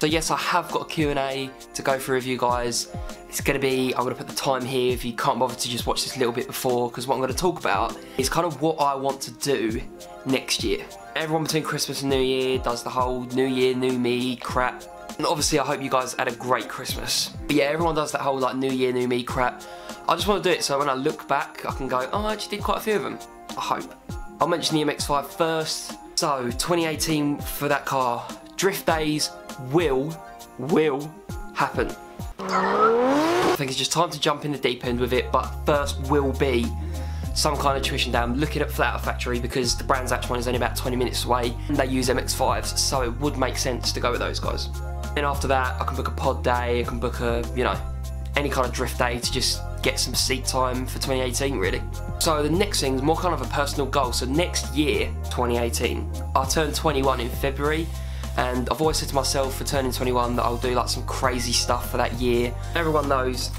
So yes, I have got a Q&A to go through with you guys. It's going to be, I'm going to put the time here if you can't bother to just watch this a little bit before, because what I'm going to talk about is kind of what I want to do next year. Everyone between Christmas and New Year does the whole New Year, New Me crap. And obviously I hope you guys had a great Christmas. But yeah, everyone does that whole like New Year, New Me crap. I just want to do it so when I look back, I can go, oh, I actually did quite a few of them. I hope. I'll mention the MX-5 first. So, 2018 for that car. Drift days will happen. I think it's just time to jump in the deep end with it, but first will be some kind of tuition down. Looking at Flat Out Factory because the Brands Hatch one is only about 20 minutes away and they use MX-5s, so it would make sense to go with those guys. Then after that, I can book a pod day, I can book a, you know, any kind of drift day to just get some seat time for 2018 really. So the next thing is more kind of a personal goal. So next year, 2018, I'll turn 21 in February. And I've always said to myself for turning 21 that I'll do like some crazy stuff for that year. Everyone knows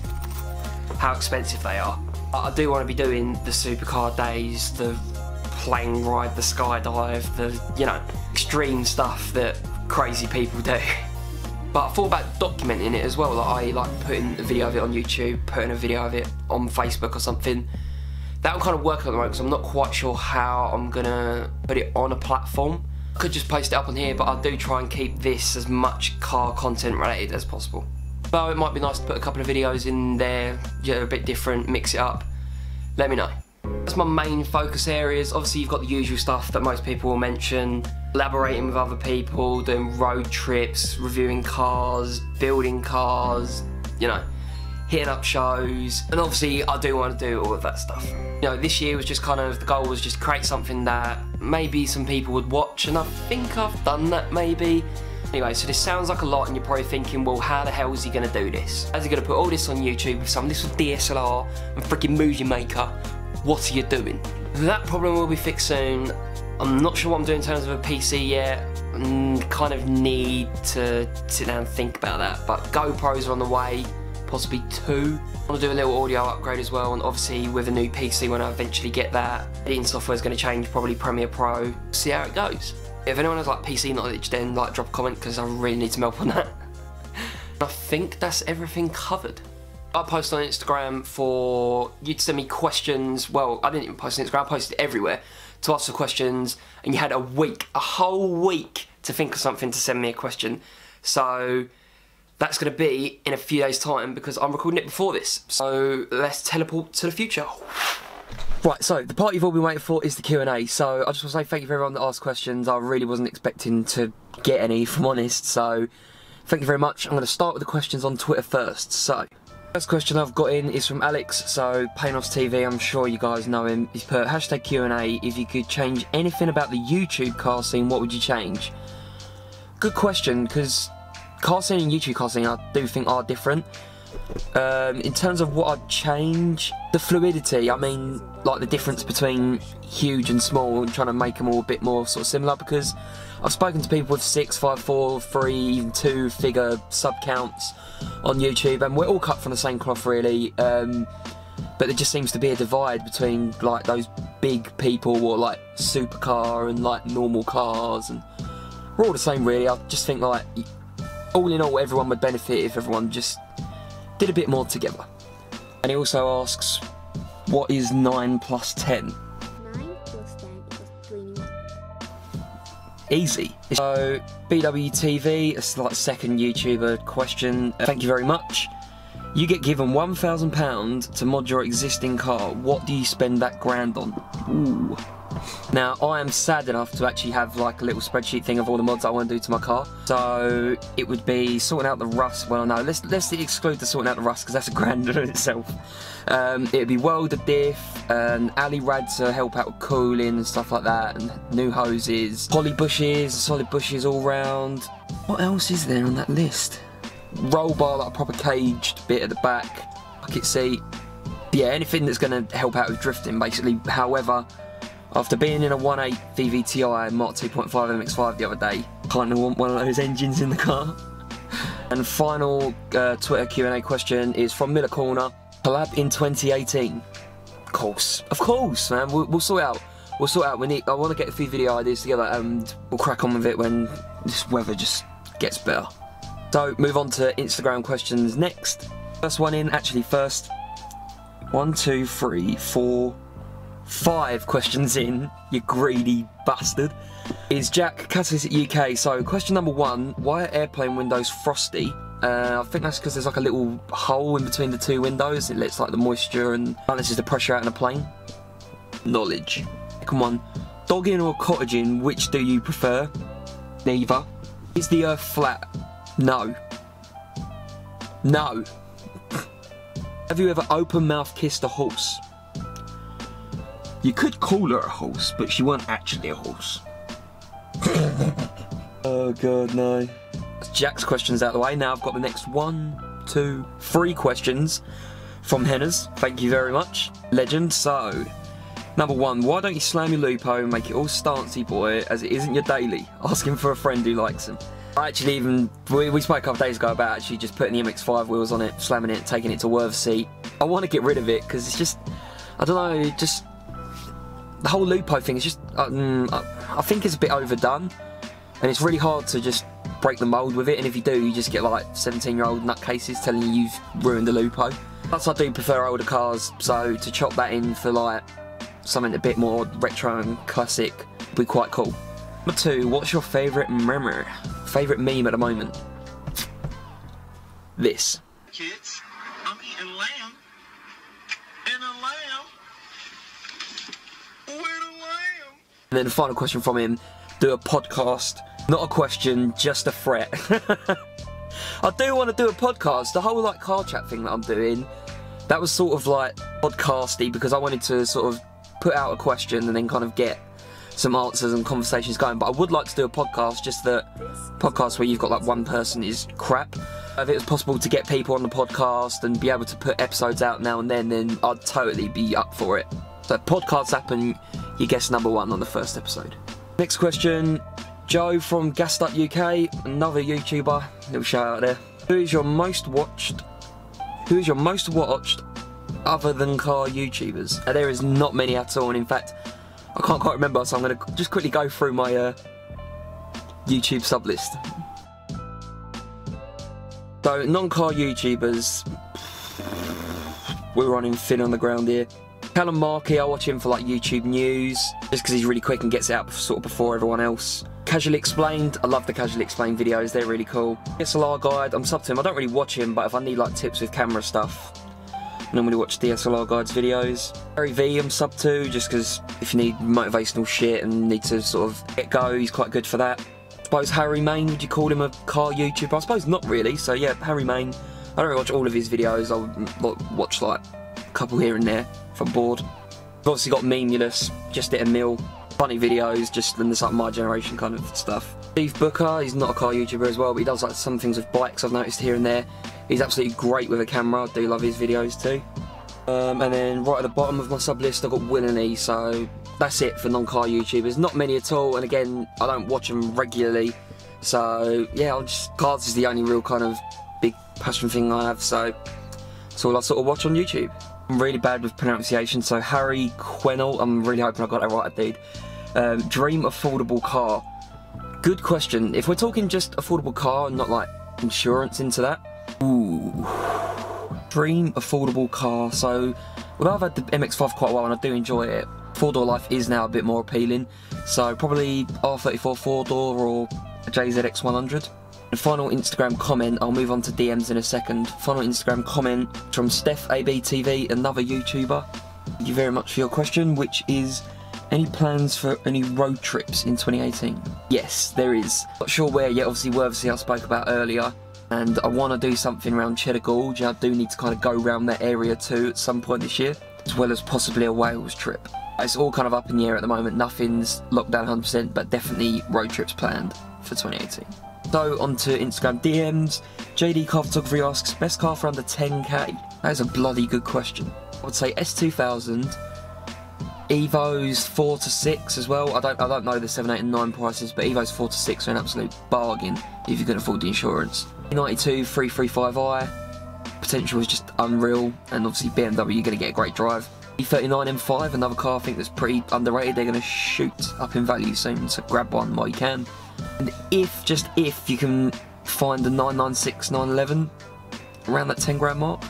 how expensive they are. I do want to be doing the supercar days, the plane ride, the skydive, the, you know, extreme stuff that crazy people do. But I thought about documenting it as well, like I like putting a video of it on YouTube, putting a video of it on Facebook or something. That I'm kind of working on the moment because I'm not quite sure how I'm gonna put it on a platform. I could just post it up on here, but I do try and keep this as much car content related as possible. So it might be nice to put a couple of videos in there, you know, a bit different, mix it up. Let me know. That's my main focus areas. Obviously you've got the usual stuff that most people will mention. Collaborating with other people, doing road trips, reviewing cars, building cars, you know, hitting up shows. And obviously I do want to do all of that stuff. You know, this year was just kind of, the goal was just create something that maybe some people would watch, and I think I've done that maybe. Anyway, so this sounds like a lot and you're probably thinking, well, how the hell is he going to do this? How's he going to put all this on YouTube with some little DSLR and freaking Movie Maker? What are you doing? That problem will be fixed soon. I'm not sure what I'm doing in terms of a PC yet. Kind of need to sit down and think about that. But GoPros are on the way, possibly 2. I want to do a little audio upgrade as well, and obviously with a new PC when I eventually get that, editing software is going to change, probably Premiere Pro. See how it goes. If anyone has like PC knowledge, then like drop a comment because I really need some help on that. I think that's everything covered. I posted on Instagram for you to send me questions. Well, I didn't even post on Instagram, I posted everywhere to ask for questions, and you had a week, a whole week to think of something to send me a question. So that's going to be in a few days' time because I'm recording it before this. So let's teleport to the future. Right, so the part you've all been waiting for is the Q&A. So I just want to say thank you for everyone that asked questions. I really wasn't expecting to get any, if I'm honest. So thank you very much. I'm going to start with the questions on Twitter first. So first question I've got in is from Alex, so Panos TV, I'm sure you guys know him. He's put hashtag Q&A, if you could change anything about the YouTube car scene, what would you change? Good question, because car scene and YouTube car scene I do think are different. In terms of what I'd change, the fluidity, I mean, like the difference between huge and small and trying to make them all a bit more sort of similar, because I've spoken to people with 6, 5, 4, 3, even 2 figure sub counts on YouTube, and we're all cut from the same cloth really, but there just seems to be a divide between like those big people or like supercar and like normal cars, and we're all the same really. I just think like all in all everyone would benefit if everyone just did a bit more together. And he also asks, what is 9 plus 10? 9 plus 10 equals 21. Easy. So BWTV, it's like second YouTuber question. Thank you very much. You get given £1,000 to mod your existing car. What do you spend that grand on? Ooh. Now, I am sad enough to actually have like a little spreadsheet thing of all the mods I want to do to my car. So it would be sorting out the rust. Well, no, let's exclude the sorting out the rust because that's a grand in itself. It would be welder diff, and alley rad to help out with cooling and stuff like that, and new hoses, poly bushes, solid bushes all round. What else is there on that list? Roll bar, like a proper caged bit at the back, bucket seat. Yeah, anything that's going to help out with drifting basically. However, after being in a 1.8 VVTi Mark 2.5 MX-5 the other day, kind of want one of those engines in the car. And final Twitter Q&A question is from Miller Corner. Collab in 2018. Of course, man, we'll sort it out. we'll sort out. I want to get a few video ideas together, and we'll crack on with it when this weather just gets better. So move on to Instagram questions next. First one in, actually first 1, 2, 3, 4, 5 questions in, you greedy bastard, is Jack Catalyst UK. So question number 1, why are airplane windows frosty? I think that's because there's like a little hole in between the 2 windows. It lets like the moisture and balances the pressure out in a plane. Knowledge. Come on. Dogging or cottaging, which do you prefer? Neither. Is the earth flat? No. No. Have you ever open mouth kissed a horse? You could call her a horse, but she wasn't actually a horse. Oh god, no. That's Jack's questions out of the way. Now I've got the next 1, 2, 3 questions from Henners. Thank you very much. Legend. So, number 1, why don't you slam your Lupo and make it all stancy, boy, as it isn't your daily? Asking for a friend who likes him. I actually even, we spoke a couple of days ago about actually just putting the MX-5 wheels on it, slamming it, taking it to Worth seat. I want to get rid of it because it's just, I don't know, just, the whole Lupo thing is just, I think it's a bit overdone. And it's really hard to just break the mould with it, and if you do, you just get like 17-year-old nutcases telling you you've ruined the Lupo. Plus I do prefer older cars, so to chop that in for like something a bit more retro and classic would be quite cool. Number 2, what's your favourite meme? Favourite meme at the moment? This. Kids, I'm eating lamb. And a lamb. Where the lamb? And then the final question from him, do a podcast. Not a question, just a threat. I do want to do a podcast. The whole like car chat thing that I'm doing, that was sort of like podcasty because I wanted to sort of put out a question and then kind of get some answers and conversations going. But I would like to do a podcast, just that podcast where you've got like one person is crap. If it was possible to get people on the podcast and be able to put episodes out now and then I'd totally be up for it. So podcasts happen, you guess number 1 on the first episode. Next question, Joe from Gassed Up UK, another YouTuber, little shout out there. Who is your most watched other than car YouTubers? Now, there is not many at all, and in fact, I can't quite remember, so I'm going to just quickly go through my YouTube sub list. So, non-car YouTubers, we're running thin on the ground here. Callum Markey, I watch him for like YouTube news, just because he's really quick and gets it out sort of before everyone else. Casually Explained, I love the Casually Explained videos, they're really cool. DSLR Guide, I'm sub to him, I don't really watch him, but if I need like tips with camera stuff, I normally watch DSLR Guide's videos. Gary V I'm sub to, just because if you need motivational shit and need to sort of get go, he's quite good for that. I suppose Harry Main, would you call him a car YouTuber? I suppose not really, so yeah, Harry Main. I don't really watch all of his videos, I'll watch like a couple here and there if I'm bored. I've obviously got Memulous, Just Hit a Mill, funny videos, just in this like my generation kind of stuff. Steve Booker, he's not a car YouTuber as well, but he does like some things with bikes I've noticed here and there. He's absolutely great with a camera, I do love his videos too. And then right at the bottom of my sub list I've got Willany, so that's it for non-car YouTubers. Not many at all, and again, I don't watch them regularly. So yeah, cars is the only real kind of big passion thing I have, so that's all I sort of watch on YouTube. I'm really bad with pronunciation, so Harry Quennell, I'm really hoping I got that right, dude. Dream affordable car. Good question. If we're talking just affordable car and not like insurance into that. Ooh. Dream affordable car. So, although I've had the MX-5 quite a while and I do enjoy it, 4-door life is now a bit more appealing. So probably R34 4-door or a JZX 100. The final Instagram comment, I'll move on to DMs in a second. Final Instagram comment from Steph ABTV, another YouTuber. Thank you very much for your question, which is, any plans for any road trips in 2018? Yes, there is. Not sure where yet, obviously Worthsea I spoke about earlier. And I want to do something around Cheddar Gorge. I do need to kind of go around that area too at some point this year, as well as possibly a Wales trip. It's all kind of up in the air at the moment. Nothing's locked down 100%, but definitely road trips planned for 2018. So on to Instagram DMs. JD Car Photography asks, best car for under 10k? That is a bloody good question. I would say S2000, Evos 4 to 6 as well. I don't know the 7, 8 and 9 prices, but Evos 4 to 6 are an absolute bargain if you can afford the insurance. 92 335i, potential is just unreal, and obviously BMW, you're going to get a great drive. E39 M5, another car I think that's pretty underrated. They're going to shoot up in value soon, so grab one while you can. And if, just if, you can find the 996 911 around that 10 grand mark,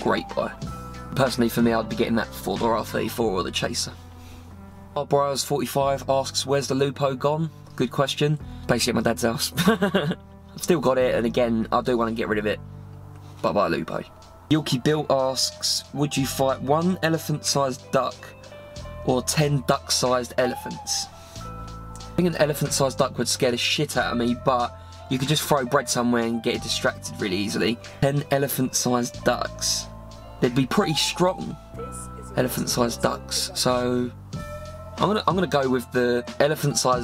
great buy. Personally for me, I'd be getting that 4-door R34 or the Chaser. Bryers45 asks, where's the Lupo gone? Good question. Basically at my dad's house. I've still got it, and again, I do want to get rid of it, but buy a Lupo. Yilky Bill asks, would you fight 1 elephant-sized duck or 10 duck-sized elephants? I think an elephant-sized duck would scare the shit out of me, but you could just throw bread somewhere and get it distracted really easily. 10 elephant-sized ducks. They'd be pretty strong, elephant-sized ducks. So I'm gonna go with the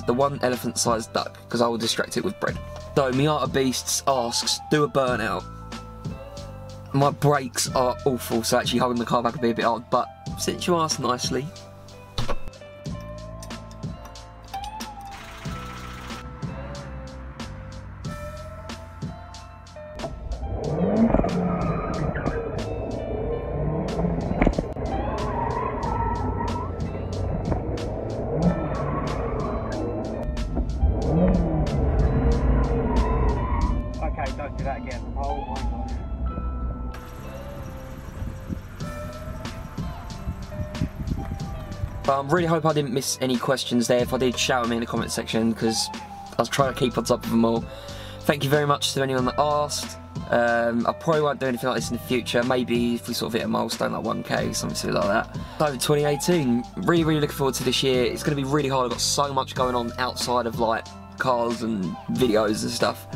one elephant-sized duck, because I will distract it with bread. So Miata Beasts asks, do a burnout. My brakes are awful, so actually holding the car back would be a bit odd, but since you asked nicely. Okay, don't do that again. Oh my god. I really hope I didn't miss any questions there. If I did, shout at me in the comment section, because I was trying to keep on top of them all. Thank you very much to anyone that asked. I probably won't do anything like this in the future. Maybe if we sort of hit a milestone like 1k, something like that. So 2018, really looking forward to this year. It's going to be really hard. I've got so much going on outside of like cars and videos and stuff.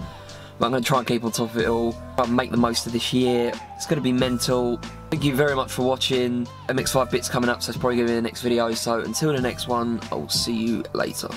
But I'm going to try and keep on top of it all. Try and make the most of this year. It's going to be mental. Thank you very much for watching. MX5 Bits coming up, so it's probably going to be the next video. So until the next one, I'll see you later.